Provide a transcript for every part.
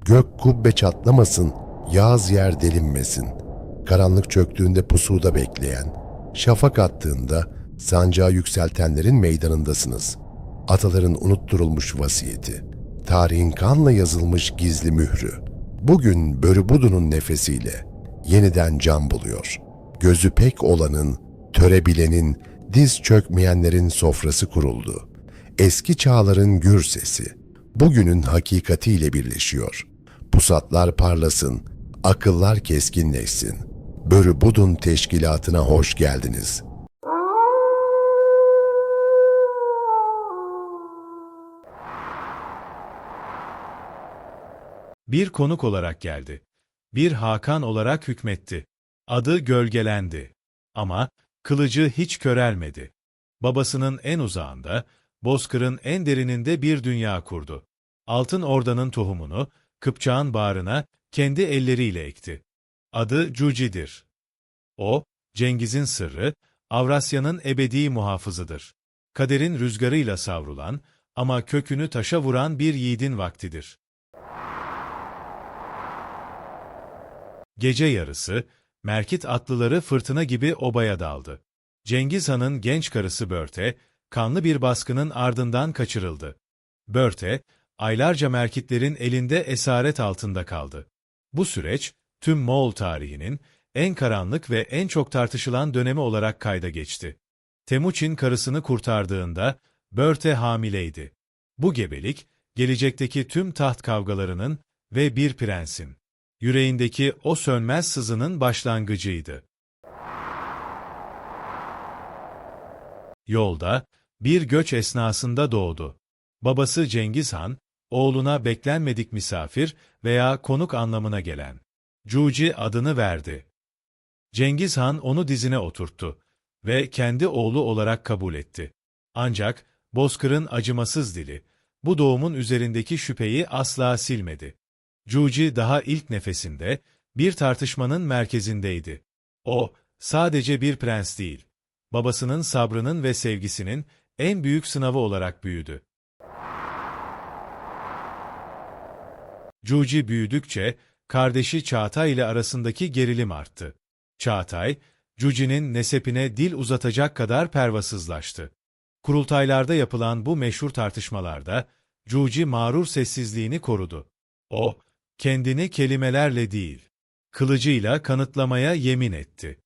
Gök kubbe çatlamasın, yağız yer delinmesin. Karanlık çöktüğünde pusuda bekleyen, şafak attığında sancağı yükseltenlerin meydanındasınız. Ataların unutturulmuş vasiyeti, tarihin kanla yazılmış gizli mührü. Bugün Börübudu'nun nefesiyle yeniden can buluyor. Gözü pek olanın, törebilenin, diz çökmeyenlerin sofrası kuruldu. Eski çağların gür sesi, bugünün hakikatiyle birleşiyor. Pusatlar parlasın, akıllar keskinleşsin. Börübudun teşkilatına hoş geldiniz. Bir konuk olarak geldi. Bir Hakan olarak hükmetti. Adı gölgelendi. Ama kılıcı hiç körelmedi. Babasının en uzağında, bozkırın en derininde bir dünya kurdu. Altın Orda'nın tohumunu, Kıpçak'ın bağrına kendi elleriyle ekti. Adı Cuci'dir. O, Cengiz'in sırrı, Avrasya'nın ebedi muhafızıdır. Kaderin rüzgarıyla savrulan ama kökünü taşa vuran bir yiğidin vaktidir. Gece yarısı, Merkit atlıları fırtına gibi obaya daldı. Cengiz Han'ın genç karısı Börte, kanlı bir baskının ardından kaçırıldı. Börte, aylarca Merkitlerin elinde esaret altında kaldı. Bu süreç, tüm Moğol tarihinin en karanlık ve en çok tartışılan dönemi olarak kayda geçti. Temuçin karısını kurtardığında, Börte hamileydi. Bu gebelik, gelecekteki tüm taht kavgalarının ve bir prensin yüreğindeki o sönmez sızının başlangıcıydı. Yolda, bir göç esnasında doğdu. Babası Cengiz Han, oğluna beklenmedik misafir veya konuk anlamına gelen Cuci adını verdi. Cengiz Han onu dizine oturttu ve kendi oğlu olarak kabul etti. Ancak Bozkır'ın acımasız dili, bu doğumun üzerindeki şüpheyi asla silmedi. Cuci daha ilk nefesinde bir tartışmanın merkezindeydi. O, sadece bir prens değil, babasının sabrının ve sevgisinin en büyük sınavı olarak büyüdü. Cuci büyüdükçe, kardeşi Çağatay ile arasındaki gerilim arttı. Çağatay, Cuci'nin nesepine dil uzatacak kadar pervasızlaştı. Kurultaylarda yapılan bu meşhur tartışmalarda, Cuci mağrur sessizliğini korudu. O, kendini kelimelerle değil, kılıcıyla kanıtlamaya yemin etti.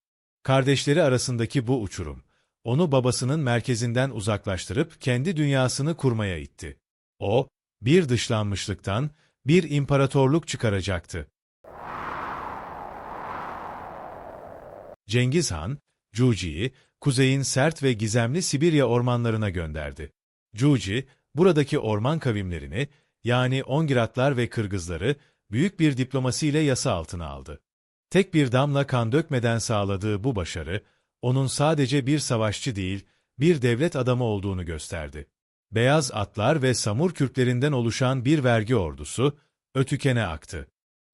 Kardeşleri arasındaki bu uçurum, onu babasının merkezinden uzaklaştırıp kendi dünyasını kurmaya itti. O, bir dışlanmışlıktan bir imparatorluk çıkaracaktı. Cengiz Han, Cuci'yi kuzeyin sert ve gizemli Sibirya ormanlarına gönderdi. Cuci, buradaki orman kavimlerini, yani Ongiratlar ve Kırgızları, büyük bir diplomasiyle yasa altına aldı. Tek bir damla kan dökmeden sağladığı bu başarı, onun sadece bir savaşçı değil, bir devlet adamı olduğunu gösterdi. Beyaz atlar ve Samur Kürtlerinden oluşan bir vergi ordusu, Ötüken'e aktı.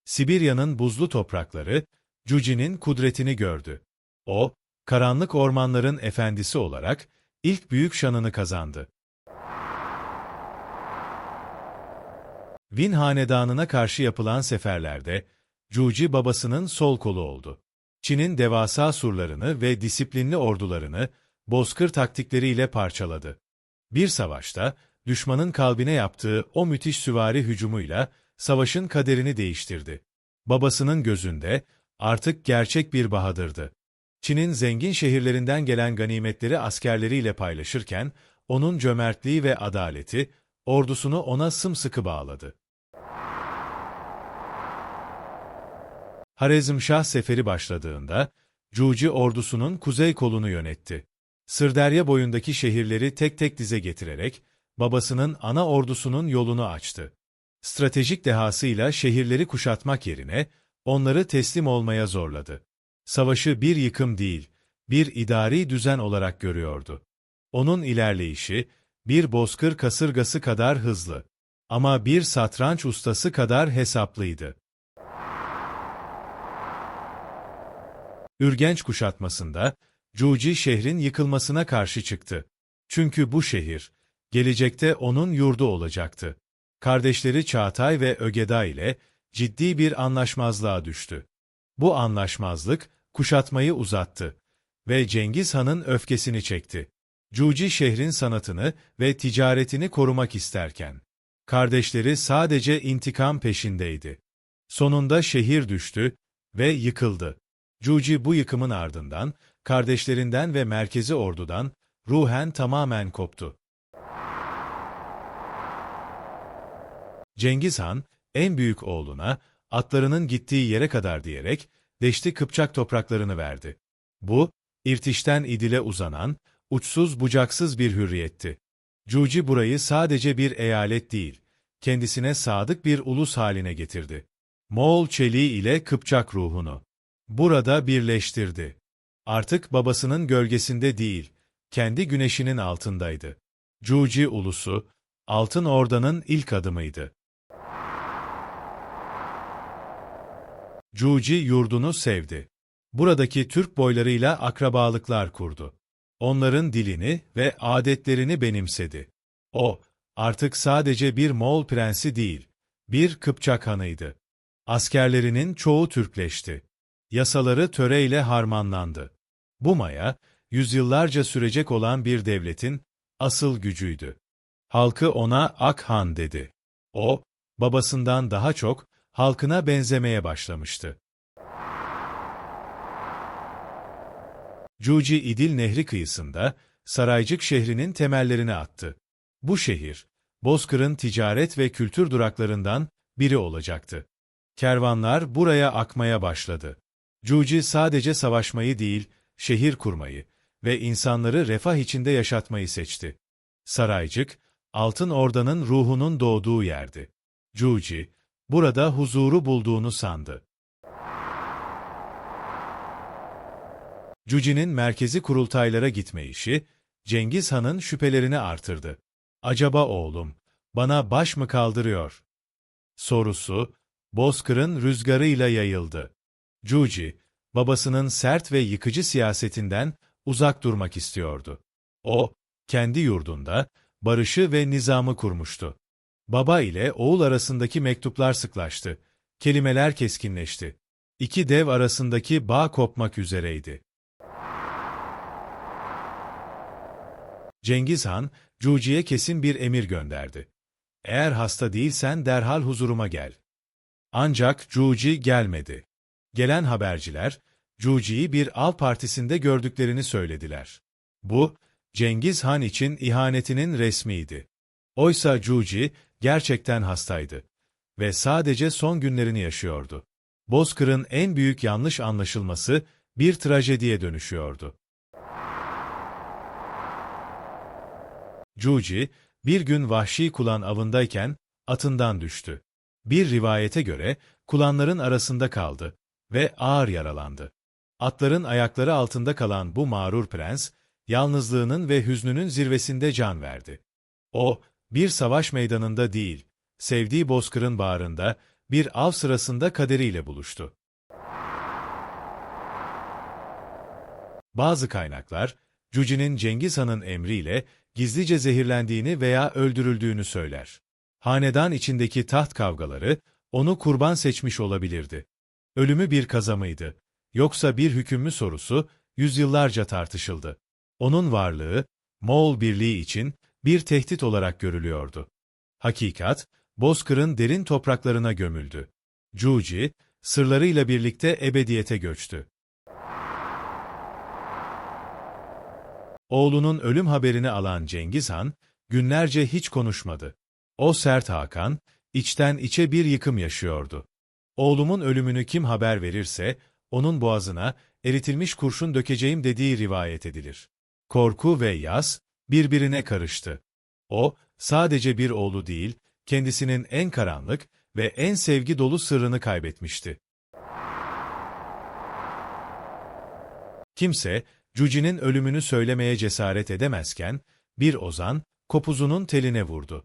Sibirya'nın buzlu toprakları, Cuci'nin kudretini gördü. O, karanlık ormanların efendisi olarak, ilk büyük şanını kazandı. Win hanedanına karşı yapılan seferlerde, Cuci babasının sol kolu oldu. Çin'in devasa surlarını ve disiplinli ordularını, bozkır taktikleriyle parçaladı. Bir savaşta, düşmanın kalbine yaptığı o müthiş süvari hücumuyla, savaşın kaderini değiştirdi. Babasının gözünde, artık gerçek bir bahadırdı. Çin'in zengin şehirlerinden gelen ganimetleri askerleriyle paylaşırken, onun cömertliği ve adaleti, ordusunu ona sımsıkı bağladı. Harezmşah seferi başladığında, Cuci ordusunun kuzey kolunu yönetti. Sırderya boyundaki şehirleri tek tek dize getirerek, babasının ana ordusunun yolunu açtı. Stratejik dehasıyla şehirleri kuşatmak yerine, onları teslim olmaya zorladı. Savaşı bir yıkım değil, bir idari düzen olarak görüyordu. Onun ilerleyişi, bir bozkır kasırgası kadar hızlı, ama bir satranç ustası kadar hesaplıydı. Ürgenç kuşatmasında, Cuci şehrin yıkılmasına karşı çıktı. Çünkü bu şehir, gelecekte onun yurdu olacaktı. Kardeşleri Çağatay ve Ögeda ile, ciddi bir anlaşmazlığa düştü. Bu anlaşmazlık kuşatmayı uzattı ve Cengiz Han'ın öfkesini çekti. Cuci şehrin sanatını ve ticaretini korumak isterken, kardeşleri sadece intikam peşindeydi. Sonunda şehir düştü ve yıkıldı. Cuci bu yıkımın ardından, kardeşlerinden ve merkezi ordudan ruhen tamamen koptu. Cengiz Han, en büyük oğluna, atlarının gittiği yere kadar diyerek, Deşti Kıpçak topraklarını verdi. Bu, İrtiş'ten İdil'e uzanan, uçsuz bucaksız bir hürriyetti. Cuci burayı sadece bir eyalet değil, kendisine sadık bir ulus haline getirdi. Moğol çeliği ile Kıpçak ruhunu burada birleştirdi. Artık babasının gölgesinde değil, kendi güneşinin altındaydı. Cuci ulusu, Altın Orda'nın ilk adımıydı. Cuci yurdunu sevdi. Buradaki Türk boylarıyla akrabalıklar kurdu. Onların dilini ve adetlerini benimsedi. O, artık sadece bir Moğol prensi değil, bir Kıpçak hanıydı. Askerlerinin çoğu Türkleşti. Yasaları töreyle harmanlandı. Bu maya, yüzyıllarca sürecek olan bir devletin asıl gücüydü. Halkı ona Ak Han dedi. O, babasından daha çok halkına benzemeye başlamıştı. Cuci İdil Nehri kıyısında Saraycık şehrinin temellerini attı. Bu şehir, Bozkır'ın ticaret ve kültür duraklarından biri olacaktı. Kervanlar buraya akmaya başladı. Cuci sadece savaşmayı değil, şehir kurmayı ve insanları refah içinde yaşatmayı seçti. Saraycık, Altın Orda'nın ruhunun doğduğu yerdi. Cuci, burada huzuru bulduğunu sandı. Cuci'nin merkezi kurultaylara gitme işi, Cengiz Han'ın şüphelerini artırdı. "Acaba oğlum, bana baş mı kaldırıyor?" sorusu, Bozkır'ın rüzgarıyla yayıldı. Cuci, babasının sert ve yıkıcı siyasetinden uzak durmak istiyordu. O, kendi yurdunda, barışı ve nizamı kurmuştu. Baba ile oğul arasındaki mektuplar sıklaştı, kelimeler keskinleşti. İki dev arasındaki bağ kopmak üzereydi. Cengiz Han, Cuci'ye kesin bir emir gönderdi. "Eğer hasta değilsen derhal huzuruma gel." Ancak Cuci gelmedi. Gelen haberciler, Cuci'yi bir av partisinde gördüklerini söylediler. Bu, Cengiz Han için ihanetinin resmiydi. Oysa Cuci gerçekten hastaydı ve sadece son günlerini yaşıyordu. Bozkır'ın en büyük yanlış anlaşılması bir trajediye dönüşüyordu. Cuci, bir gün vahşi kulan avındayken atından düştü. Bir rivayete göre kulanların arasında kaldı ve ağır yaralandı. Atların ayakları altında kalan bu mağrur prens, yalnızlığının ve hüznünün zirvesinde can verdi. O, bir savaş meydanında değil, sevdiği Bozkır'ın bağrında, bir av sırasında kaderiyle buluştu. Bazı kaynaklar, Cuci'nin Cengiz Han'ın emriyle gizlice zehirlendiğini veya öldürüldüğünü söyler. Hanedan içindeki taht kavgaları, onu kurban seçmiş olabilirdi. Ölümü bir kaza mıydı, yoksa bir hüküm mü sorusu, yüzyıllarca tartışıldı. Onun varlığı, Moğol birliği için bir tehdit olarak görülüyordu. Hakikat, Bozkır'ın derin topraklarına gömüldü. Cuci, sırlarıyla birlikte ebediyete göçtü. Oğlunun ölüm haberini alan Cengiz Han, günlerce hiç konuşmadı. O sert Hakan, içten içe bir yıkım yaşıyordu. "Oğlumun ölümünü kim haber verirse, onun boğazına eritilmiş kurşun dökeceğim" dediği rivayet edilir. Korku ve yas birbirine karıştı. O, sadece bir oğlu değil, kendisinin en karanlık ve en sevgi dolu sırrını kaybetmişti. Kimse, Cuci'nin ölümünü söylemeye cesaret edemezken, bir ozan, kopuzunun teline vurdu.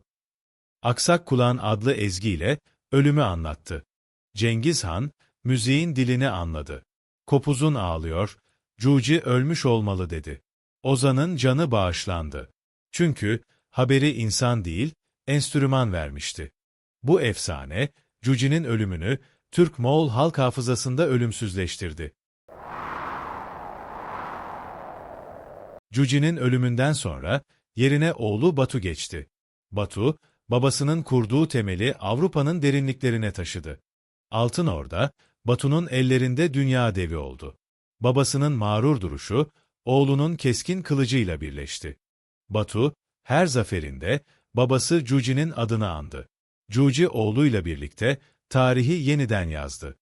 Aksak Kulağan adlı ezgiyle ölümü anlattı. Cengiz Han, müziğin dilini anladı. Kopuzun ağlıyor, Cuci ölmüş olmalı dedi. Ozanın canı bağışlandı. Çünkü haberi insan değil, enstrüman vermişti. Bu efsane, Cuci'nin ölümünü Türk-Moğol halk hafızasında ölümsüzleştirdi. Cuci'nin ölümünden sonra yerine oğlu Batu geçti. Batu, babasının kurduğu temeli Avrupa'nın derinliklerine taşıdı. Altın Orda, Batu'nun ellerinde dünya devi oldu. Babasının mağrur duruşu, oğlunun keskin kılıcıyla birleşti. Batu, her zaferinde babası Cuci'nin adını andı. Cuci oğluyla birlikte tarihi yeniden yazdı.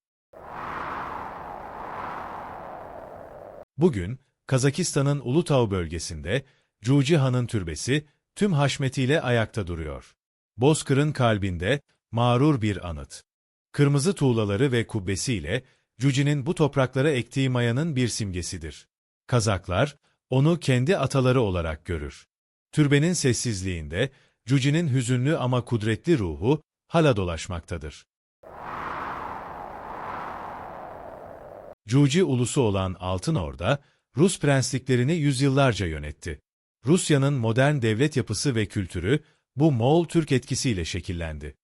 Bugün, Kazakistan'ın Ulutağ bölgesinde Cuci Han'ın türbesi tüm haşmetiyle ayakta duruyor. Bozkır'ın kalbinde mağrur bir anıt. Kırmızı tuğlaları ve kubbesiyle Cuci'nin bu topraklara ektiği mayanın bir simgesidir. Kazaklar onu kendi ataları olarak görür. Türbenin sessizliğinde Cuci'nin hüzünlü ama kudretli ruhu hala dolaşmaktadır. Cuci ulusu olan Altın Orda, Rus prensliklerini yüzyıllarca yönetti. Rusya'nın modern devlet yapısı ve kültürü bu Moğol-Türk etkisiyle şekillendi.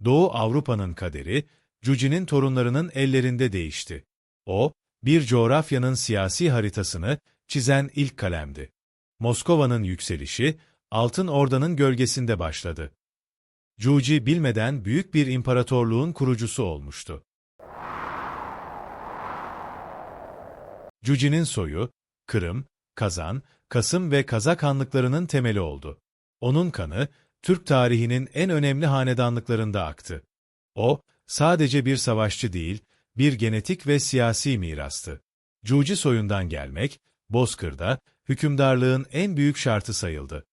Doğu Avrupa'nın kaderi, Cuci'nin torunlarının ellerinde değişti. O, bir coğrafyanın siyasi haritasını çizen ilk kalemdi. Moskova'nın yükselişi, Altın Orda'nın gölgesinde başladı. Cuci bilmeden büyük bir imparatorluğun kurucusu olmuştu. Cuci'nin soyu, Kırım, Kazan, Kasım ve Kazak hanlıklarının temeli oldu. Onun kanı, Türk tarihinin en önemli hanedanlıklarında aktı. O, sadece bir savaşçı değil, bir genetik ve siyasi mirastı. Cuci soyundan gelmek, Bozkır'da hükümdarlığın en büyük şartı sayıldı.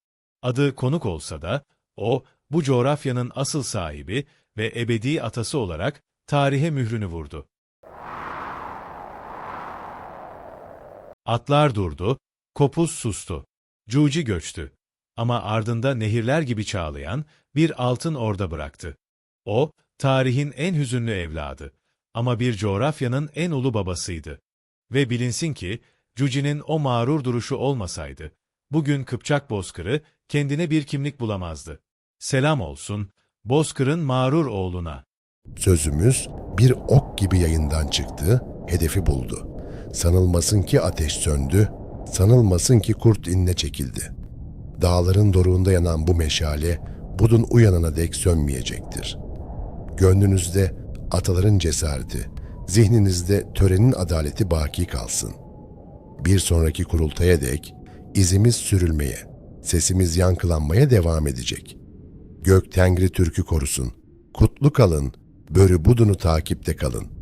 Adı konuk olsa da, o, bu coğrafyanın asıl sahibi ve ebedi atası olarak tarihe mührünü vurdu. Atlar durdu, kopuz sustu. Cuci göçtü. Ama ardında nehirler gibi çağlayan bir Altın Orda bıraktı. O, tarihin en hüzünlü evladı. Ama bir coğrafyanın en ulu babasıydı. Ve bilinsin ki, Cuci'nin o mağrur duruşu olmasaydı, bugün Kıpçak Bozkır'ı kendine bir kimlik bulamazdı. Selam olsun, Bozkır'ın mağrur oğluna. Sözümüz bir ok gibi yayından çıktı, hedefi buldu. Sanılmasın ki ateş söndü, sanılmasın ki kurt inine çekildi. Dağların doruğunda yanan bu meşale, budun uyanana dek sönmeyecektir. Gönlünüzde ataların cesareti, zihninizde törenin adaleti baki kalsın. Bir sonraki kurultaya dek izimiz sürülmeye, sesimiz yankılanmaya devam edecek. Gök Tengri Türk'ü korusun. Kutlu kalın, börü budunu takipte kalın.